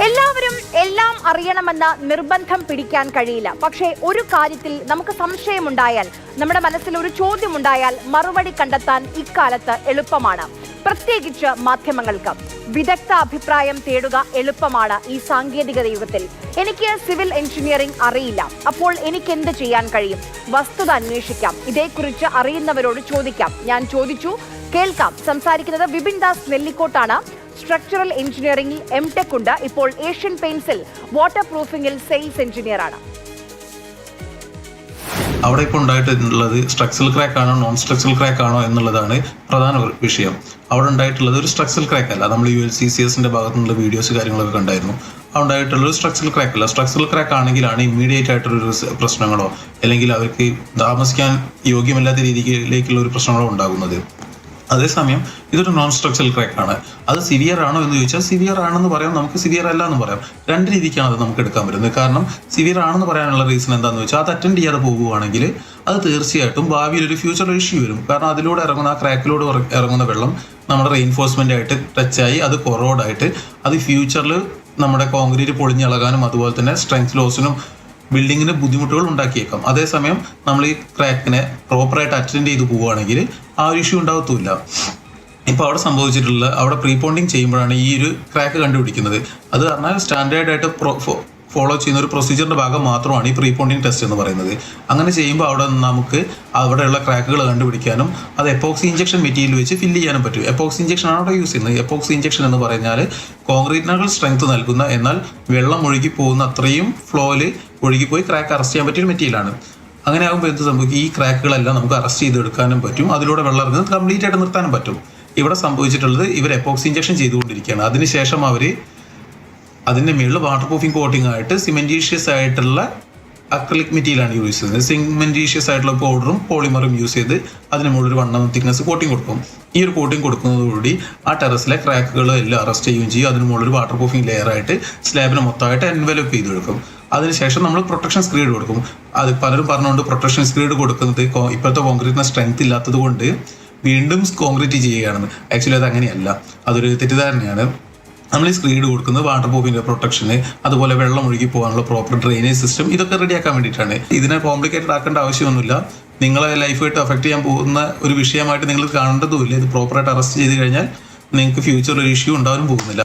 എല്ലാവരും എല്ലാം അറിയണമെന്ന നിർബന്ധം പിടിക്കാൻ കഴിയില്ല. പക്ഷേ ഒരു കാര്യത്തിൽ നമുക്ക് സംശയമുണ്ടായാൽ, നമ്മുടെ മനസ്സിൽ ഒരു ചോദ്യമുണ്ടായാൽ മറുപടി കണ്ടെത്താൻ ഇക്കാലത്ത് എളുപ്പമാണ്. പ്രത്യേകിച്ച് മാധ്യമങ്ങൾക്ക് വിദഗ്ധ അഭിപ്രായം തേടുക എളുപ്പമാണ് ഈ സാങ്കേതികത യുഗത്തിൽ. എനിക്ക് സിവിൽ എഞ്ചിനീയറിംഗ് അറിയില്ല, അപ്പോൾ എനിക്ക് എന്ത് ചെയ്യാൻ കഴിയും? വസ്തുത അന്വേഷിക്കാം, ഇതേക്കുറിച്ച് അറിയുന്നവരോട് ചോദിക്കാം. ഞാൻ ചോദിച്ചു, കേൾക്കാം. സംസാരിക്കുന്നത് വിപിൻ ദാസ് നെല്ലിക്കോട്ടാണ്. സ്ട്രക്ചറൽ എഞ്ചിനീയറിംഗിൽ എംടെക് ഉണ്ട്. ഇപ്പോൾ ഏഷ്യൻ പെയിന്റ്സിൽ വാട്ടർ പ്രൂഫിംഗിൽ സെയിൽസ് എഞ്ചിനീയർ ആണ്. അവിടെ ഇപ്പോൾ ഉണ്ടായിട്ടുള്ളത് സ്ട്രക്ചറൽ ക്രാക്ക് ആണോ നോൺ സ്ട്രക്ചറൽ ക്രാക്ക് ആണോ എന്നുള്ളതാണ് പ്രധാന വിഷയം. അവിടെ ഉണ്ടായിട്ടുള്ളത് ഒരു സ്ട്രക്ചറൽ ക്രാക്ക് അല്ല. നമ്മൾ ULCCSന്റെ ഭാഗത്തു നിന്നുള്ള വീഡിയോസ് കാര്യങ്ങളൊക്കെ കണ്ടായിരുന്നു. അവിടെ ഉണ്ടായിട്ടുള്ളത് സ്ട്രക്ചറൽ ക്രാക്ക് അല്ല. സ്ട്രക്ചറൽ ക്രാക്ക് ആണെങ്കിലാണ് ഇമ്മീഡിയറ്റ് ആയിട്ടൊരു പ്രശ്നങ്ങളോ അല്ലെങ്കിൽ അവർക്ക് താമസിക്കാൻ യോഗ്യമല്ലാത്ത രീതിയിലേക്കുള്ള ഒരു പ്രശ്നങ്ങളോ ഉണ്ടാകുന്നത്. അതേസമയം ഇതൊരു നോൺ സ്ട്രക്ചറൽ ക്രാക്ക് ആണ്. അത് സിവിയർ ആണോ എന്ന് ചോദിച്ചാൽ സിവിയർ ആണെന്ന് പറയാം, നമുക്ക് സിവിയർ അല്ല എന്ന് പറയാം. രണ്ട് രീതിക്കാണ് അത് നമുക്ക് എടുക്കാൻ പറ്റുന്നത്. കാരണം സിവിയർ ആണെന്ന് പറയാനുള്ള റീസൺ എന്താണെന്ന് വെച്ചാൽ അത് അറ്റൻഡ് ചെയ്യാതെ പോകുകയാണെങ്കിൽ അത് തീർച്ചയായിട്ടും ഭാവിയിൽ ഒരു ഫ്യൂച്ചർ ഇഷ്യൂ വരും. കാരണം അതിലൂടെ ഇറങ്ങുന്ന ആ ക്രാക്കിലൂടെ ഇറങ്ങുന്ന വെള്ളം നമ്മുടെ റെയിൻഫോഴ്സ്മെന്റ് ആയിട്ട് ടച്ചായി അത് കൊറോഡായിട്ട് അത് ഫ്യൂച്ചറിൽ നമ്മുടെ കോൺക്രീറ്റ് പൊളിഞ്ഞിളകാനും അതുപോലെ തന്നെ സ്ട്രെങ്ത് ലോസിനും ബിൽഡിങ്ങിന് ബുദ്ധിമുട്ടുകൾ ഉണ്ടാക്കിയേക്കാം. അതേസമയം നമ്മൾ ഈ ക്രാക്കിനെ പ്രോപ്പറായിട്ട് അറ്റൻഡ് ചെയ്ത് പോവുകയാണെങ്കിൽ ആ ഒരു ഇഷ്യൂ ഉണ്ടാകത്തുമില്ല. ഇപ്പോൾ അവിടെ സംഭവിച്ചിട്ടുള്ള അവിടെ പ്രീപോണ്ടിങ് ചെയ്യുമ്പോഴാണ് ഈ ഒരു ക്രാക്ക് കണ്ടുപിടിക്കുന്നത്. അത് പറഞ്ഞാൽ സ്റ്റാൻഡേർഡായിട്ട് ഫോളോ ചെയ്യുന്ന ഒരു പ്രൊസീജിയറിന്റെ ഭാഗം മാത്രമാണ് ഈ പ്രീപോണ്ടിങ് ടെസ്റ്റ് എന്ന് പറയുന്നത്. അങ്ങനെ ചെയ്യുമ്പോൾ അവിടെ നമുക്ക് അവിടെയുള്ള ക്രാക്കുകൾ കണ്ടുപിടിക്കാനും അത് എപ്പോക്സി ഇഞ്ചക്ഷൻ മെറ്റീരിയൽ വെച്ച് ഫില്ല് ചെയ്യാനും പറ്റും. എപ്പോക്സി ഇഞ്ചക്ഷൻ ആണ് അവിടെ യൂസ് ചെയ്യുന്നത്. എപ്പോക്സി ഇഞ്ചക്ഷൻ എന്ന് പറഞ്ഞാൽ കോൺക്രീറ്റിനേക്കാൾ സ്ട്രെങ്ത് നൽകുന്ന എന്നാൽ വെള്ളം ഒഴുകി പോകുന്ന അത്രയും ഫ്ലോയിൽ ഒഴുകിപ്പോയി ക്രാക്ക് അറസ്റ്റ് ചെയ്യാൻ പറ്റിയ ഒരു മെറ്റീരിയലാണ്. അങ്ങനെ ആകുമ്പോൾ എന്ത് സംഭവിക്കും? ഈ ക്രാക്കുകളെല്ലാം നമുക്ക് അറസ്റ്റ് ചെയ്തെടുക്കാനും പറ്റും, അതിലൂടെ വെള്ളം ഇറങ്ങുന്നത് കംപ്ലീറ്റ് ആയിട്ട് നിർത്താനും പറ്റും. ഇവിടെ സംഭവിച്ചിട്ടുള്ളത് ഇവർ എപ്പോക്സി ഇഞ്ചക്ഷൻ ചെയ്തുകൊണ്ടിരിക്കുകയാണ്. അതിനുശേഷം അവർ അതിൻ്റെ മുകളിൽ വാട്ടർ പ്രൂഫിംഗ് കോട്ടിംഗ് ആയിട്ട് സിമെന്റീഷ്യസ് ആയിട്ടുള്ള അക്രിലിക് മെറ്റീരിയലാണ് യൂസ് ചെയ്യുന്നത്. സിമെന്റീഷ്യസ് ആയിട്ടുള്ള പൗഡറും പോളിമറും യൂസ് ചെയ്ത് അതിന് മുകളിൽ ഒരു 1 mm തിക്നെസ് കോട്ടിംഗ് കൊടുക്കും. ഈ ഒരു കോട്ടിംഗ് കൊടുക്കുന്നതോടുകൂടി ആ ടെറസിലെ ക്രാക്കുകൾ എല്ലാം അറസ്റ്റ് ചെയ്യുകയും ചെയ്യും. അതിന് മുകളിൽ ഒരു വാട്ടർ പ്രൂഫിംഗ് ലെയർ ആയിട്ട് സ്ലാബിനെ മൊത്തമായിട്ട് എൻവലപ്പ് ചെയ്തെടുക്കും. അതിനുശേഷം നമ്മൾ പ്രൊട്ടക്ഷൻ സ്ക്രീഡ് കൊടുക്കും. അത് പലരും പറഞ്ഞുകൊണ്ട് പ്രൊട്ടക്ഷൻ സ്ക്രീഡ് കൊടുക്കുന്നത് ഇപ്പോഴത്തെ കോൺക്രീറ്റിന് സ്ട്രെങ്ത് ഇല്ലാത്തത് കൊണ്ട് വീണ്ടും കോൺക്രീറ്റ് ചെയ്യുകയാണെന്ന്. ആക്ച്വലി അത് അങ്ങനെയല്ല, അതൊരു തെറ്റിദ്ധാരണയാണ്. നമ്മൾ ഈ സ്ക്രീഡ് കൊടുക്കുന്നത് വാട്ടർ പ്രൂഫിന്റെ പ്രൊട്ടക്ഷന്, അതുപോലെ വെള്ളം ഒഴുകി പോകാനുള്ള പ്രോപ്പർ ഡ്രെയിനേജ് സിസ്റ്റം, ഇതൊക്കെ റെഡിയാക്കാൻ വേണ്ടിയിട്ടാണ്. ഇതിനെ കോംപ്ലിക്കേറ്റഡ് ആക്കേണ്ട ആവശ്യമൊന്നുമില്ല. നിങ്ങളെ ലൈഫായിട്ട് അഫക്ട് ചെയ്യാൻ പോകുന്ന ഒരു വിഷയമായിട്ട് നിങ്ങൾ കാണേണ്ടതുമില്ല. ഇത് പ്രോപ്പറായിട്ട് അറസ്റ്റ് ചെയ്ത് കഴിഞ്ഞാൽ നിങ്ങൾക്ക് ഫ്യൂച്ചർ ഒരു ഇഷ്യൂ ഉണ്ടാവാനും പോകുന്നില്ല.